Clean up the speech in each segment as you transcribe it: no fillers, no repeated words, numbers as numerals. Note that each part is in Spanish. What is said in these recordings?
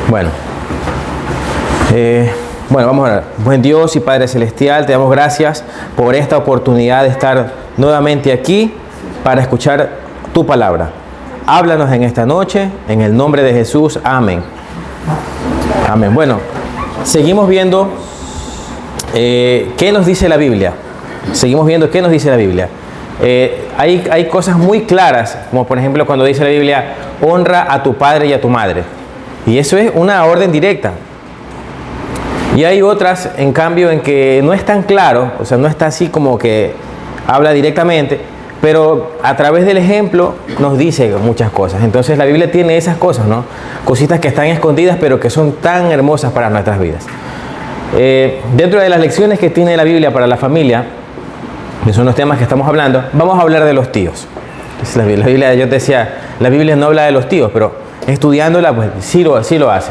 Bueno, vamos a ver. Buen Dios y Padre Celestial, te damos gracias por esta oportunidad de estar nuevamente aquí para escuchar tu palabra. Háblanos en esta noche, en el nombre de Jesús. Amén. Amén. Bueno, seguimos viendo qué nos dice la Biblia. Seguimos viendo qué nos dice la Biblia. Hay cosas muy claras, como por ejemplo cuando dice la Biblia, honra a tu padre y a tu madre. Y eso es una orden directa. Y hay otras, en cambio, en que no es tan claro, o sea, no está así como que habla directamente, pero a través del ejemplo nos dice muchas cosas. Entonces la Biblia tiene esas cosas, ¿no? Cositas que están escondidas, pero que son tan hermosas para nuestras vidas. Dentro de las lecciones que tiene la Biblia para la familia, que son los temas que estamos hablando, vamos a hablar de los tíos. La Biblia, yo te decía, la Biblia no habla de los tíos, pero estudiándola, pues sí lo hace.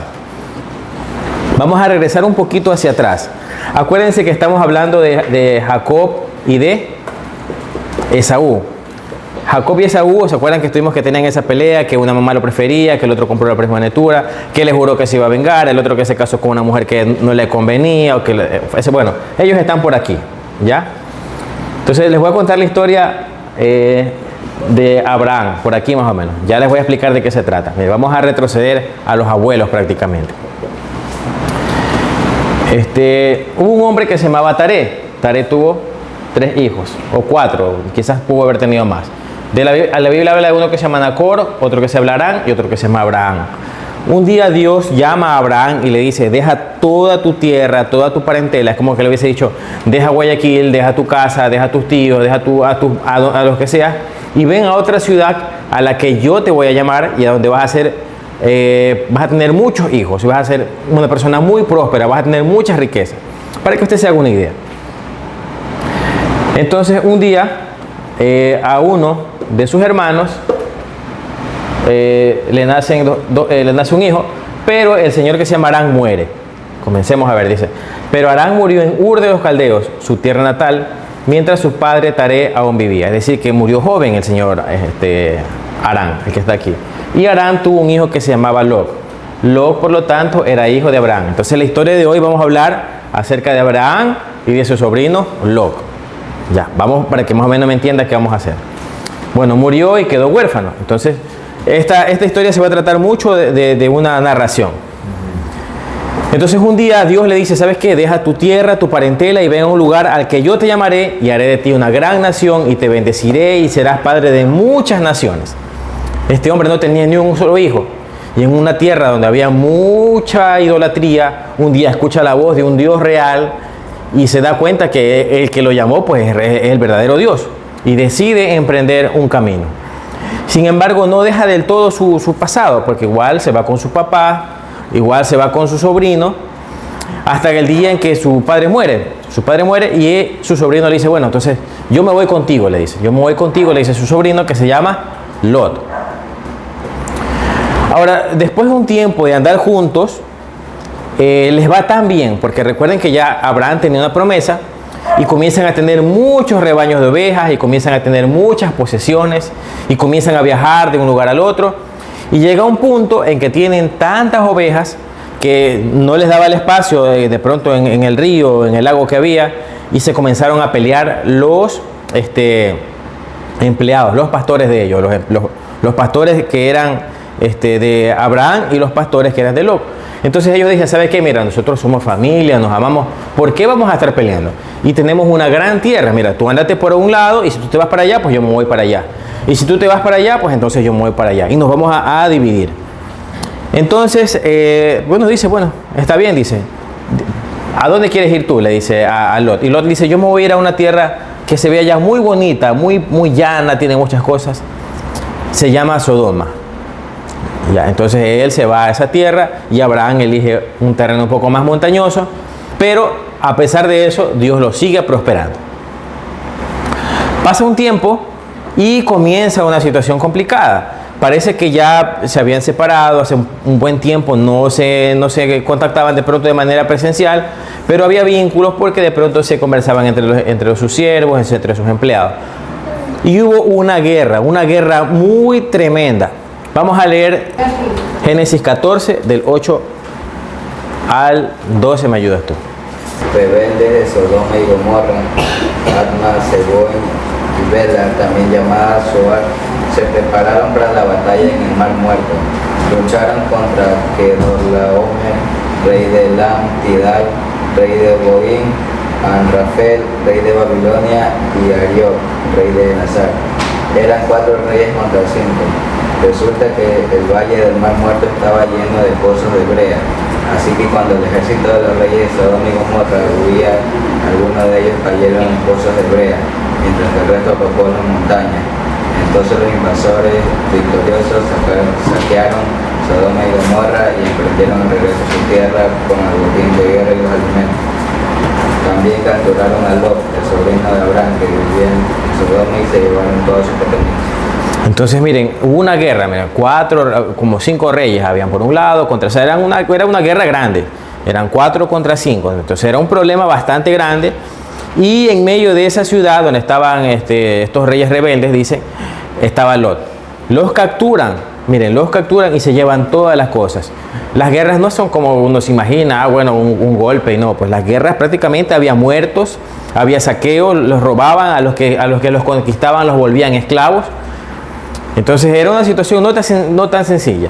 Vamos a regresar un poquito hacia atrás. Acuérdense que estamos hablando de Jacob y de Esaú. Jacob y Esaú, ¿se acuerdan que estuvimos que tenían esa pelea? Que una mamá lo prefería, que el otro compró la primogenitura, que le juró que se iba a vengar, el otro que se casó con una mujer que no le convenía, bueno, ellos están por aquí, ¿ya? Entonces les voy a contar la historia de Abraham, por aquí más o menos. Ya les voy a explicar de qué se trata. Vamos a retroceder a los abuelos prácticamente. Hubo un hombre que se llamaba Taré. Taré tuvo 3 hijos, o 4, quizás pudo haber tenido más. La Biblia habla de uno que se llama Nacor, otro que se llama Harán y otro que se llama Abraham. Un día Dios llama a Abraham y le dice, deja toda tu tierra, toda tu parentela. Es como que le hubiese dicho, deja Guayaquil, deja tu casa, deja tus tíos, deja a los que sea, y ven a otra ciudad a la que yo te voy a llamar y a donde vas a tener muchos hijos y vas a ser una persona muy próspera, vas a tener mucha riqueza. Para que usted se haga una idea. Entonces un día a uno de sus hermanos le nace un hijo, pero el señor que se llama Harán muere. Comencemos a ver, dice, pero Harán murió en Ur de los Caldeos, su tierra natal, mientras su padre Taré aún vivía. Es decir, que murió joven el señor Harán, el que está aquí. Y Harán tuvo un hijo que se llamaba Lot. Lot, por lo tanto, era hijo de Abraham. Entonces, la historia de hoy vamos a hablar acerca de Abraham y de su sobrino Lot. Ya, vamos para que más o menos me entienda qué vamos a hacer. Bueno, murió y quedó huérfano. Entonces, esta historia se va a tratar mucho de una narración. Entonces un día Dios le dice, ¿sabes qué? Deja tu tierra, tu parentela y ven a un lugar al que yo te llamaré y haré de ti una gran nación y te bendeciré y serás padre de muchas naciones. Este hombre no tenía ni un solo hijo y en una tierra donde había mucha idolatría, un día escucha la voz de un Dios real y se da cuenta que el que lo llamó pues es el verdadero Dios y decide emprender un camino. Sin embargo, no deja del todo su pasado, porque igual se va con su papá, igual se va con su sobrino, hasta que el día en que su padre muere. Su padre muere y su sobrino le dice, bueno, entonces yo me voy contigo, le dice. Yo me voy contigo, le dice su sobrino, que se llama Lot. Ahora, después de un tiempo de andar juntos, les va tan bien, porque recuerden que ya Abraham tenía una promesa, y comienzan a tener muchos rebaños de ovejas, y comienzan a tener muchas posesiones, y comienzan a viajar de un lugar al otro, y llega un punto en que tienen tantas ovejas que no les daba el espacio de pronto en el río, en el lago que había, y se comenzaron a pelear los empleados, los pastores de ellos, los pastores que eran de Abraham y los pastores que eran de Lot. Entonces ellos dicen, ¿sabes qué? Mira, nosotros somos familia, nos amamos, ¿por qué vamos a estar peleando? Y tenemos una gran tierra, mira, tú andate por un lado y si tú te vas para allá, pues yo me voy para allá. Y si tú te vas para allá, pues entonces yo me voy para allá. Y nos vamos a dividir. Entonces, dice, bueno, está bien, dice, ¿a dónde quieres ir tú? Le dice a Lot. Y Lot dice, yo me voy a ir a una tierra que se ve allá muy bonita, muy, muy llana, tiene muchas cosas. Se llama Sodoma. Ya, entonces él se va a esa tierra y Abraham elige un terreno un poco más montañoso, pero a pesar de eso, Dios lo sigue prosperando. Pasa un tiempo y comienza una situación complicada. Parece que ya se habían separado hace un buen tiempo, no se contactaban de pronto de manera presencial, pero había vínculos porque de pronto se conversaban entre sus siervos, entre sus empleados. Y hubo una guerra muy tremenda. Vamos a leer Génesis 14, del 8 al 12, me ayudas tú. Rebeldes de Sodoma y Gomorra, Adma, Seboim y Bela, también llamada Zoar, se prepararon para la batalla en el Mar Muerto. Lucharon contra Kedorlaomer, rey de Elam, Tidal, rey de Boim, Anrafel, rey de Babilonia, y Arioc, rey de Nazar. Eran 4 reyes contra 5. Resulta que el valle del Mar Muerto estaba lleno de pozos de brea. Así que cuando el ejército de los reyes de Sodoma y Gomorra huía, algunos de ellos cayeron en pozos de brea, mientras que el resto ocupó las montañas. Entonces los invasores victoriosos saquearon Sodoma y Gomorra y emprendieron el regreso a su tierra con el botín de guerra y los alimentos. También capturaron a Lot, el sobrino de Abraham, que vivía en Sodoma, y se llevaron todos sus pertenencias. Entonces miren, hubo una guerra, miren, 5 reyes habían por un lado, era una guerra grande, eran 4 contra 5, entonces era un problema bastante grande, y en medio de esa ciudad donde estaban estos reyes rebeldes, dice, estaba Lot. Los capturan, miren, los capturan y se llevan todas las cosas. Las guerras no son como uno se imagina, un golpe, y no, pues las guerras prácticamente había muertos, había saqueo, los robaban, a los que los conquistaban los volvían esclavos. Entonces era una situación no tan sencilla.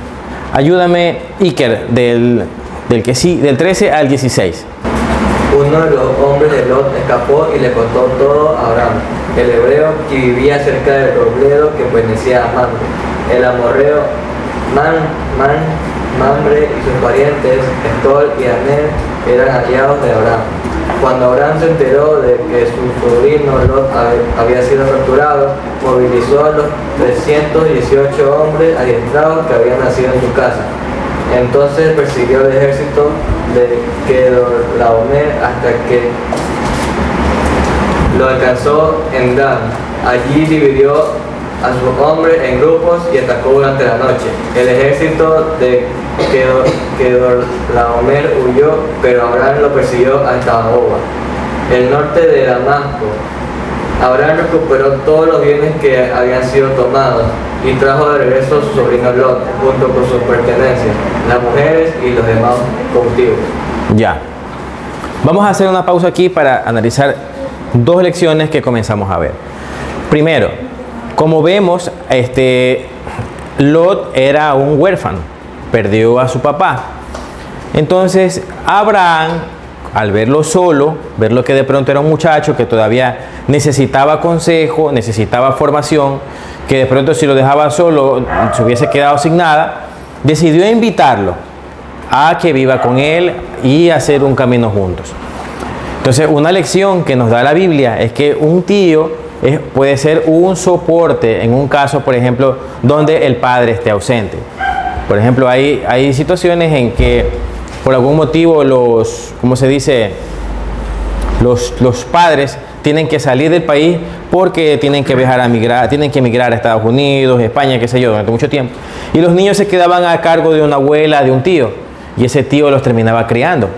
Ayúdame, Iker, del 13 al 16. Uno de los hombres de Lot escapó y le contó todo a Abraham, el hebreo que vivía cerca del robledo que pertenecía a Mamre. El amorreo Mamre y sus parientes, Estol y Aner, eran aliados de Abraham. Cuando Abraham se enteró de que su sobrino Lot había sido capturado, movilizó a los 318 hombres adiestrados que habían nacido en su casa. Entonces persiguió el ejército de Kedorlaomer hasta que lo alcanzó en Dan. Allí dividió a sus hombres en grupos y atacó durante la noche. El ejército de Kedorlaomer huyó, pero Abraham lo persiguió hasta Ahoba, el norte de Damasco. Abraham recuperó todos los bienes que habían sido tomados y trajo de regreso a su sobrino Lot, junto con sus pertenencias, las mujeres y los demás cautivos. Ya. Vamos a hacer una pausa aquí para analizar 2 lecciones que comenzamos a ver. Primero, como vemos, Lot era un huérfano, perdió a su papá. Entonces, Abraham, al verlo solo, verlo que de pronto era un muchacho que todavía necesitaba consejo, necesitaba formación, que de pronto si lo dejaba solo se hubiese quedado sin nada, decidió invitarlo a que viva con él y hacer un camino juntos. Entonces, una lección que nos da la Biblia es que un tío puede ser un soporte en un caso, por ejemplo, donde el padre esté ausente. Por ejemplo, hay situaciones en que por algún motivo los padres tienen que salir del país porque tienen que emigrar a Estados Unidos, España, qué sé yo, durante mucho tiempo. Y los niños se quedaban a cargo de una abuela, de un tío, y ese tío los terminaba criando.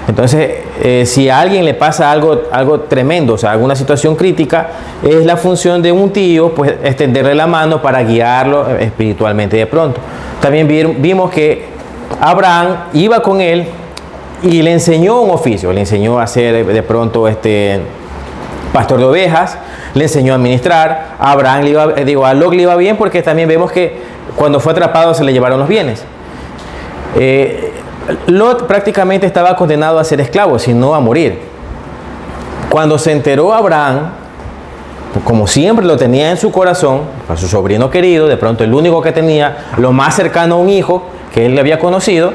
Entonces, si a alguien le pasa algo tremendo, o sea, alguna situación crítica, es la función de un tío, pues, extenderle la mano para guiarlo espiritualmente de pronto. También vimos que Abraham iba con él y le enseñó un oficio, le enseñó a ser de pronto pastor de ovejas, le enseñó a administrar. A Lot le iba bien porque también vemos que cuando fue atrapado se le llevaron los bienes. Lot prácticamente estaba condenado a ser esclavo, sino a morir. Cuando se enteró Abraham, como siempre lo tenía en su corazón, a su sobrino querido, de pronto el único que tenía, lo más cercano a un hijo que él le había conocido,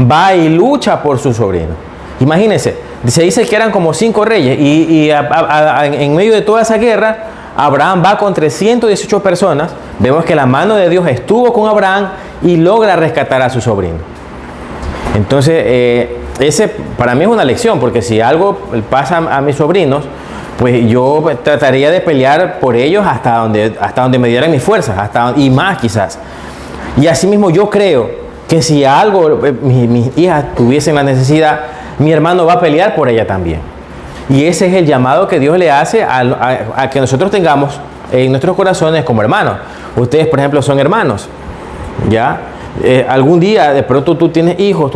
va y lucha por su sobrino. Imagínense, se dice que eran como 5 reyes y en medio de toda esa guerra, Abraham va con 318 personas. Vemos que la mano de Dios estuvo con Abraham y logra rescatar a su sobrino. Entonces, ese para mí es una lección, porque si algo pasa a mis sobrinos, pues yo trataría de pelear por ellos hasta donde me dieran mis fuerzas, y más quizás. Y asimismo yo creo que si algo mis hijas tuviesen la necesidad, mi hermano va a pelear por ella también. Y ese es el llamado que Dios le hace a que nosotros tengamos en nuestros corazones como hermanos. Ustedes, por ejemplo, son hermanos, ¿ya? Algún día de pronto tú tienes hijos,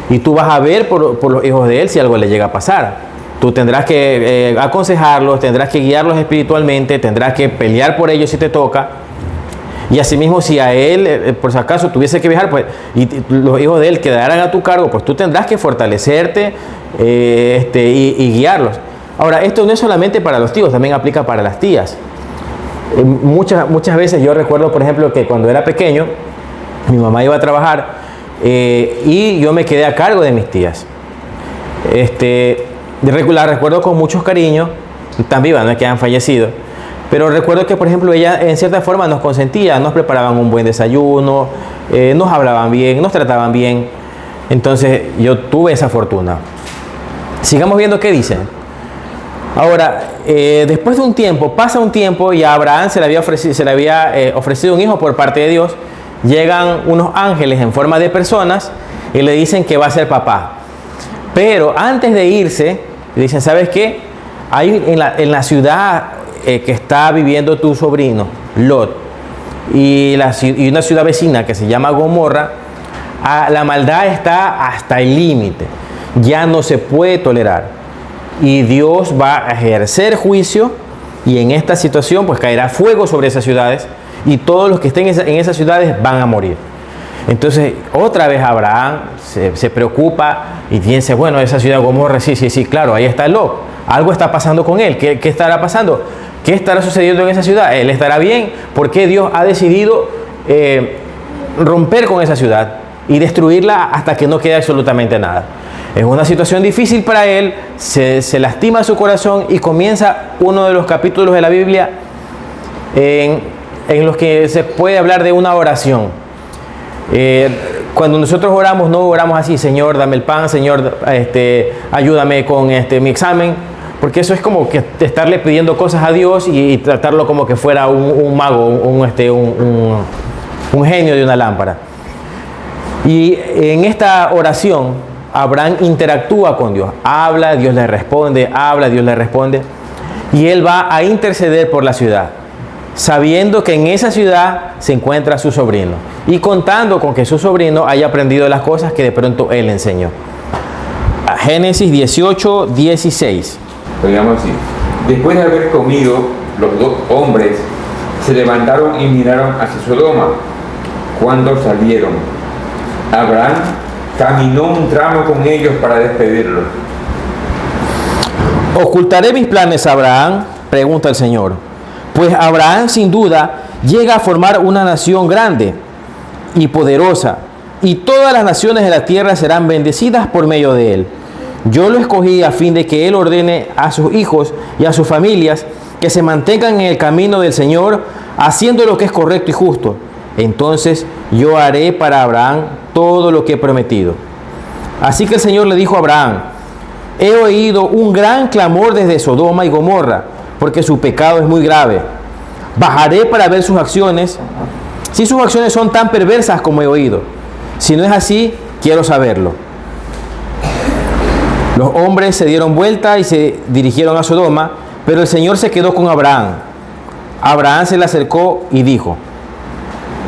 y tú vas a ver por los hijos de él si algo le llega a pasar. Tú tendrás que aconsejarlos, tendrás que guiarlos espiritualmente, tendrás que pelear por ellos si te toca. Y asimismo, si a él, por si acaso, tuviese que viajar, pues, y los hijos de él quedaran a tu cargo, pues tú tendrás que fortalecerte y guiarlos. Ahora, esto no es solamente para los tíos, también aplica para las tías. Muchas veces yo recuerdo, por ejemplo, que cuando era pequeño, mi mamá iba a trabajar y yo me quedé a cargo de mis tías. La recuerdo con muchos cariños, tan vivas, no es que han fallecido, pero recuerdo que, por ejemplo, ella en cierta forma nos consentía, nos preparaban un buen desayuno, nos hablaban bien, nos trataban bien. Entonces yo tuve esa fortuna. Sigamos viendo qué dicen. Ahora, después de un tiempo, pasa un tiempo y a Abraham se le había ofrecido un hijo por parte de Dios. Llegan unos ángeles en forma de personas y le dicen que va a ser papá. Pero antes de irse, le dicen, ¿sabes qué? Hay en la ciudad que está viviendo tu sobrino, Lot, y una ciudad vecina que se llama Gomorra, la maldad está hasta el límite. Ya no se puede tolerar. Y Dios va a ejercer juicio y en esta situación pues caerá fuego sobre esas ciudades y todos los que estén en esas ciudades van a morir. Entonces otra vez Abraham se preocupa y piensa, bueno, esa ciudad Gomorra, sí, claro, ahí está Lot. Algo está pasando con él. ¿Qué estará pasando? ¿Qué estará sucediendo en esa ciudad? ¿Él estará bien? ¿Por qué Dios ha decidido romper con esa ciudad y destruirla hasta que no quede absolutamente nada? Es una situación difícil para él, se lastima su corazón y comienza uno de los capítulos de la Biblia en los que se puede hablar de una oración. Cuando nosotros oramos, no oramos así, Señor, dame el pan, Señor, ayúdame con mi examen, porque eso es como que estarle pidiendo cosas a Dios y tratarlo como que fuera un mago, un genio de una lámpara. Y en esta oración, Abraham interactúa con Dios, habla, Dios le responde, habla, Dios le responde, y él va a interceder por la ciudad, sabiendo que en esa ciudad se encuentra su sobrino y contando con que su sobrino haya aprendido las cosas que de pronto él enseñó. Génesis 18, 16. Digamos así: después de haber comido, los dos hombres se levantaron y miraron hacia Sodoma. Cuando salieron, Abraham caminó un tramo con ellos para despedirlos. ¿Ocultaré mis planes a Abraham?, pregunta el Señor. Pues Abraham sin duda llega a formar una nación grande y poderosa, y todas las naciones de la tierra serán bendecidas por medio de él. Yo lo escogí a fin de que él ordene a sus hijos y a sus familias que se mantengan en el camino del Señor, haciendo lo que es correcto y justo. Entonces yo haré para Abraham todo lo que he prometido. Así que el Señor le dijo a Abraham: he oído un gran clamor desde Sodoma y Gomorra, porque su pecado es muy grave. Bajaré para ver sus acciones, si sus acciones son tan perversas como he oído. Si no es así, quiero saberlo. Los hombres se dieron vuelta y se dirigieron a Sodoma, pero el Señor se quedó con Abraham. Abraham se le acercó y dijo: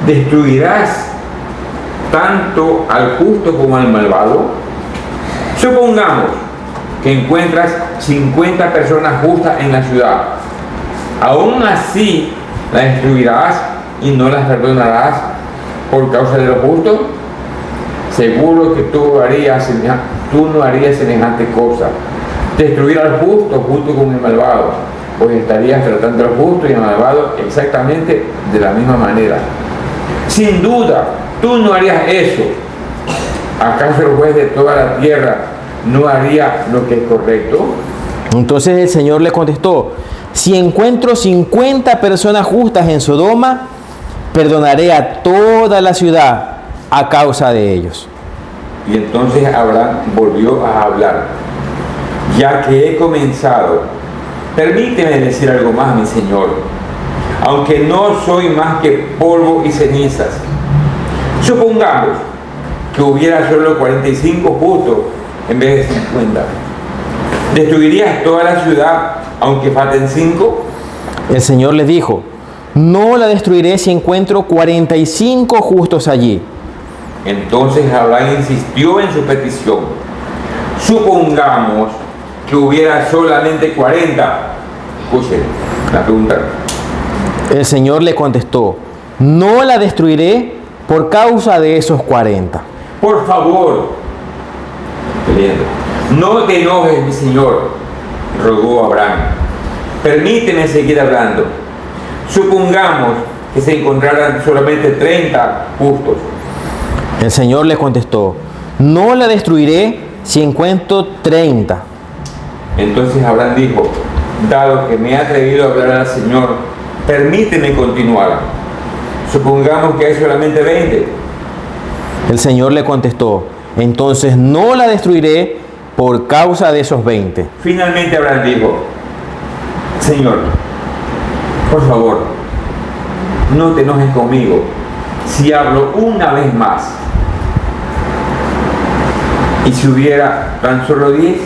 ¿destruirás tanto al justo como al malvado? Supongamos que encuentras 50 personas justas en la ciudad. ¿Aún así las destruirás y no las perdonarás por causa de los justos? Seguro que tú no harías semejante cosa, destruir al justo junto con el malvado, pues estarías tratando al justo y al malvado exactamente de la misma manera. Sin duda, tú no harías eso. ¿Acaso el juez de toda la tierra no haría lo que es correcto? Entonces el Señor le contestó: si encuentro 50 personas justas en Sodoma, perdonaré a toda la ciudad a causa de ellos. Y entonces Abraham volvió a hablar: ya que he comenzado, permíteme decir algo más, mi Señor, aunque no soy más que polvo y cenizas. Supongamos que hubiera solo 45 justos en vez de 50. ¿Destruirías toda la ciudad aunque falten 5? El Señor le dijo: no la destruiré si encuentro 45 justos allí. Entonces Abraham insistió en su petición. Supongamos que hubiera solamente 40. Escuchen la pregunta. El Señor le contestó: no la destruiré por causa de esos 40. Por favor, no te enojes, mi Señor, rogó Abraham. Permíteme seguir hablando. Supongamos que se encontraran solamente 30 justos. El Señor le contestó: no la destruiré si encuentro 30. Entonces Abraham dijo: dado que me he atrevido a hablar al Señor, permíteme continuar. Supongamos que hay solamente 20. El Señor le contestó: entonces no la destruiré por causa de esos 20. Finalmente Abraham dijo: Señor, por favor, no te enojes conmigo si hablo una vez más. ¿Y si hubiera tan solo 10?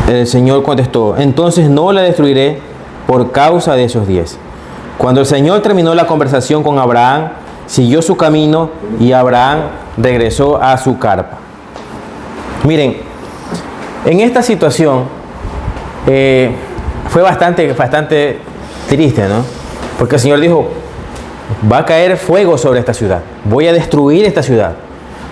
El Señor contestó: entonces no la destruiré por causa de esos 10. Cuando el Señor terminó la conversación con Abraham, siguió su camino y Abraham regresó a su carpa. Miren, en esta situación fue bastante triste, ¿no? Porque el Señor dijo: va a caer fuego sobre esta ciudad, voy a destruir esta ciudad,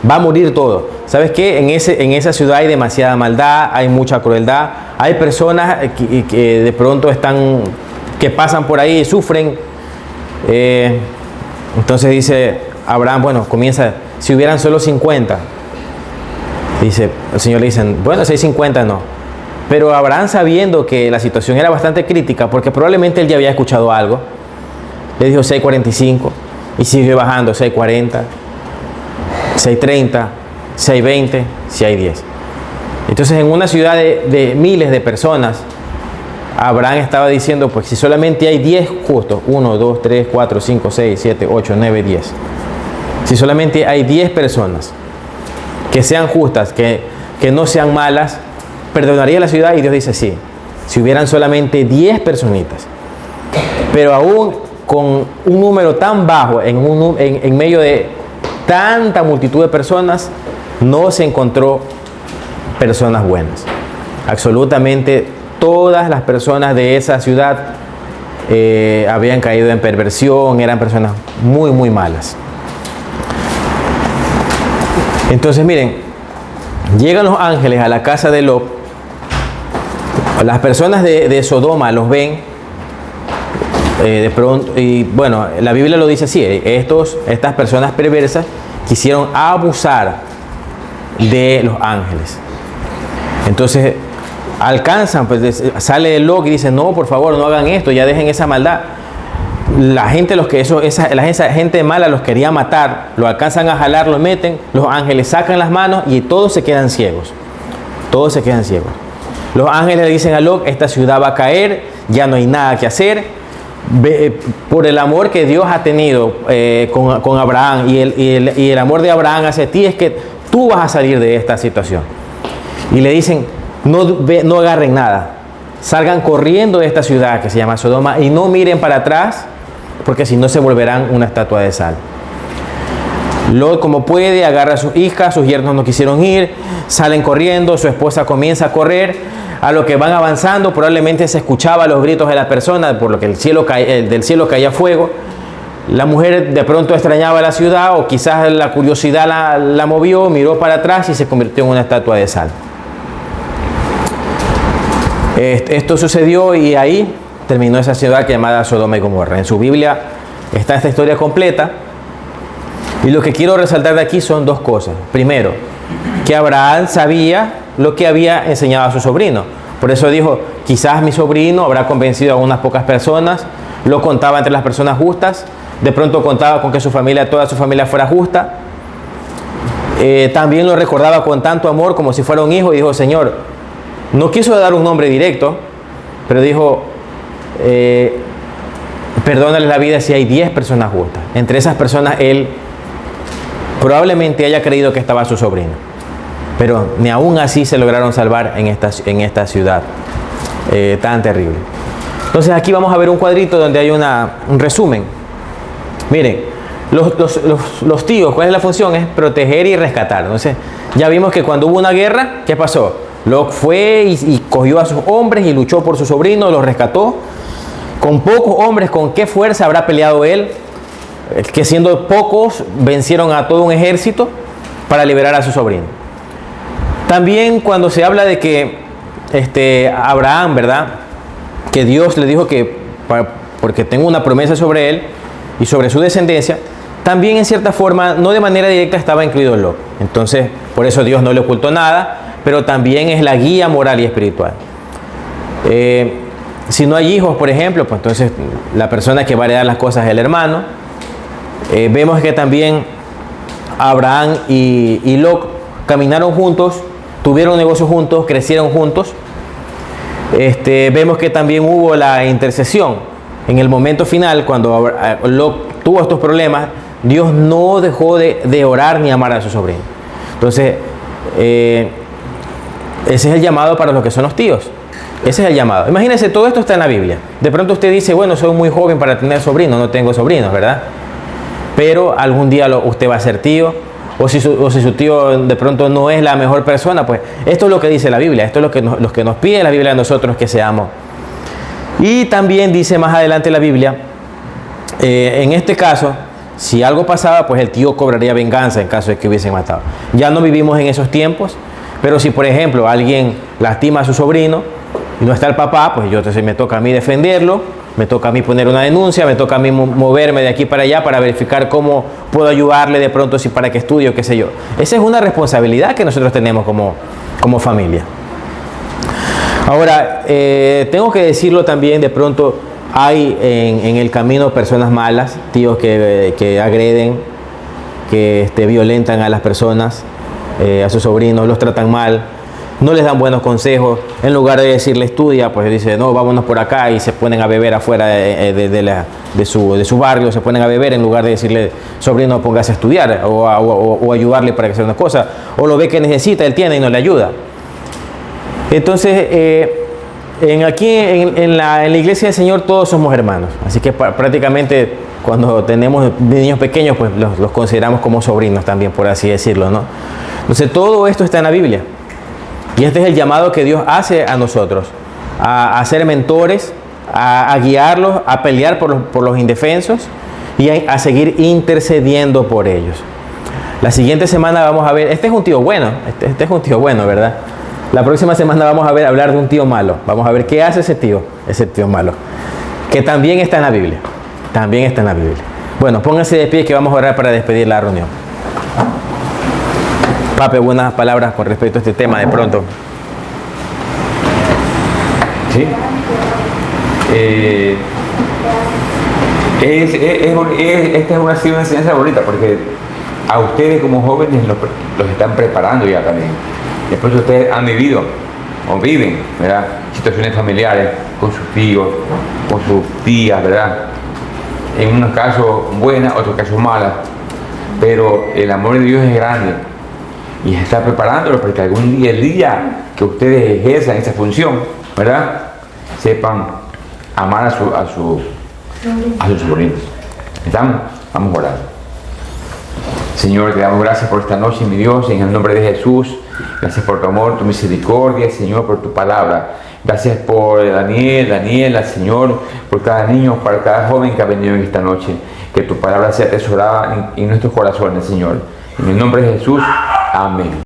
va a morir todo. ¿Sabes qué? En esa ciudad hay demasiada maldad, hay mucha crueldad, hay personas que de pronto que pasan por ahí y sufren. Entonces dice Abraham, bueno, comienza, si hubieran solo 50. Dice, el Señor le dice, bueno, si hay 50 no. Pero Abraham, sabiendo que la situación era bastante crítica, porque probablemente él ya había escuchado algo, le dijo 6:45 y siguió bajando, 6:40, 6:30, 6:20, si hay 10. Entonces en una ciudad de miles de personas, Abraham estaba diciendo, pues si solamente hay 10 justos, 1, 2, 3, 4, 5, 6, 7, 8, 9, 10. Si solamente hay 10 personas que sean justas, que no sean malas, perdonaría la ciudad. Y Dios dice sí, si hubieran solamente 10 personitas. Pero aún con un número tan bajo, en medio de tanta multitud de personas, no se encontró personas buenas. Absolutamente todas las personas de esa ciudad habían caído en perversión, eran personas muy, muy malas. Entonces miren, llegan los ángeles a la casa de Lot. Las personas de Sodoma los ven de pronto, y bueno, la Biblia lo dice así: estas personas perversas quisieron abusar de los ángeles. Entonces alcanzan, pues sale Lot y dice: no, por favor, no hagan esto, ya dejen esa maldad. La gente, esa gente mala los quería matar, lo alcanzan a jalar, lo meten, los ángeles sacan las manos y todos se quedan ciegos. Todos se quedan ciegos. Los ángeles le dicen a Lot: esta ciudad va a caer, ya no hay nada que hacer. Por el amor que Dios ha tenido con Abraham y el amor de Abraham hacia ti, es que tú vas a salir de esta situación. Y le dicen: no agarren nada, salgan corriendo de esta ciudad que se llama Sodoma y no miren para atrás, porque si no se volverán una estatua de sal. Lot, como puede, agarra a sus hijas, sus yernos no quisieron ir, salen corriendo, su esposa comienza a correr. A lo que van avanzando, probablemente se escuchaba los gritos de las personas, por lo que del cielo caía fuego. La mujer de pronto extrañaba la ciudad, o quizás la curiosidad la movió, miró para atrás y se convirtió en una estatua de sal. Esto sucedió y ahí terminó esa ciudad llamada Sodoma y Gomorra. En su Biblia está esta historia completa. Y lo que quiero resaltar de aquí son dos cosas. Primero, que Abraham sabía lo que había enseñado a su sobrino. Por eso dijo: quizás mi sobrino habrá convencido a unas pocas personas. Lo contaba entre las personas justas. De pronto contaba con que toda su familia fuera justa. También lo recordaba con tanto amor como si fuera un hijo. Y dijo: Señor, no quiso dar un nombre directo, pero dijo: perdónale la vida si hay 10 personas justas. Entre esas personas él probablemente haya creído que estaba su sobrino, pero ni aún así se lograron salvar en esta ciudad tan terrible. Entonces aquí vamos a ver un cuadrito donde hay un resumen. Miren, Los tíos, ¿cuál es la función? Es proteger y rescatar. Entonces, ya vimos que cuando hubo una guerra, ¿qué pasó? Lot fue y cogió a sus hombres y luchó por su sobrino, los rescató. Con pocos hombres, ¿con qué fuerza habrá peleado él? Que siendo pocos, vencieron a todo un ejército para liberar a su sobrino. También cuando se habla de que Abraham, ¿verdad? Que Dios le dijo que, porque tengo una promesa sobre él y sobre su descendencia, también en cierta forma, no de manera directa, estaba incluido Lot. Entonces, por eso Dios no le ocultó nada, pero también es la guía moral y espiritual. Si no hay hijos, por ejemplo, pues entonces la persona que va a heredar las cosas es el hermano. Vemos que también Abraham y Lot caminaron juntos, tuvieron negocios juntos, crecieron juntos. Vemos que también hubo la intercesión. En el momento final, cuando Lot tuvo estos problemas, Dios no dejó de orar ni amar a su sobrino. Entonces, ese es el llamado para los que son los tíos. Ese es el llamado. Imagínense, todo esto está en la Biblia. De pronto usted dice, bueno, soy muy joven para tener sobrinos, no tengo sobrinos, ¿verdad? Pero algún día usted va a ser tío, o si su tío de pronto no es la mejor persona, pues esto es lo que dice la Biblia, esto es lo que nos pide la Biblia a nosotros que seamos. Y también dice más adelante la Biblia, en este caso, si algo pasaba, pues el tío cobraría venganza en caso de que hubiesen matado. Ya no vivimos en esos tiempos, pero si por ejemplo alguien lastima a su sobrino y no está el papá, pues entonces me toca a mí defenderlo, me toca a mí poner una denuncia, me toca a mí moverme de aquí para allá para verificar cómo puedo ayudarle de pronto, si para que estudie o qué sé yo. Esa es una responsabilidad que nosotros tenemos como familia. Ahora, tengo que decirlo también, de pronto hay en el camino personas malas, tíos que agreden, que violentan a las personas, a sus sobrinos, los tratan mal, no les dan buenos consejos. En lugar de decirle estudia, pues dice, no, vámonos por acá, y se ponen a beber afuera de su barrio, se ponen a beber en lugar de decirle, sobrino, póngase a estudiar o ayudarle para que sea una cosa, o lo ve que necesita, él tiene y no le ayuda. Entonces, aquí en la iglesia del Señor todos somos hermanos, así que prácticamente cuando tenemos niños pequeños, pues los consideramos como sobrinos también, por así decirlo, ¿no? Entonces todo esto está en la Biblia. Y este es el llamado que Dios hace a nosotros, a ser mentores, a guiarlos, a pelear por los indefensos y a seguir intercediendo por ellos. La siguiente semana vamos a ver, este es un tío bueno, este es un tío bueno, ¿verdad? La próxima semana vamos a hablar de un tío malo. Vamos a ver qué hace ese tío malo, que también está en la Biblia. También está en la Biblia. Bueno, pónganse de pie que vamos a orar para despedir la reunión. Pape, buenas palabras con respecto a este tema de pronto. Sí. Esta es una enseñanza bonita porque a ustedes como jóvenes los están preparando ya también. Después ustedes han vivido o viven, ¿verdad?, situaciones familiares con sus tíos, con sus tías, ¿verdad? En unos casos buenas, otros casos malas, pero el amor de Dios es grande y está preparándolos para que algún día, el día que ustedes ejerzan esa función, ¿verdad?, sepan amar a sus sobrinos. ¿Estamos? Vamos a orar. Señor, te damos gracias por esta noche, mi Dios, en el nombre de Jesús. Gracias por tu amor, tu misericordia, Señor, por tu palabra. Gracias por Daniela, Señor, por cada niño, por cada joven que ha venido en esta noche. Que tu palabra sea atesorada en nuestros corazones, Señor. En el nombre de Jesús, amén.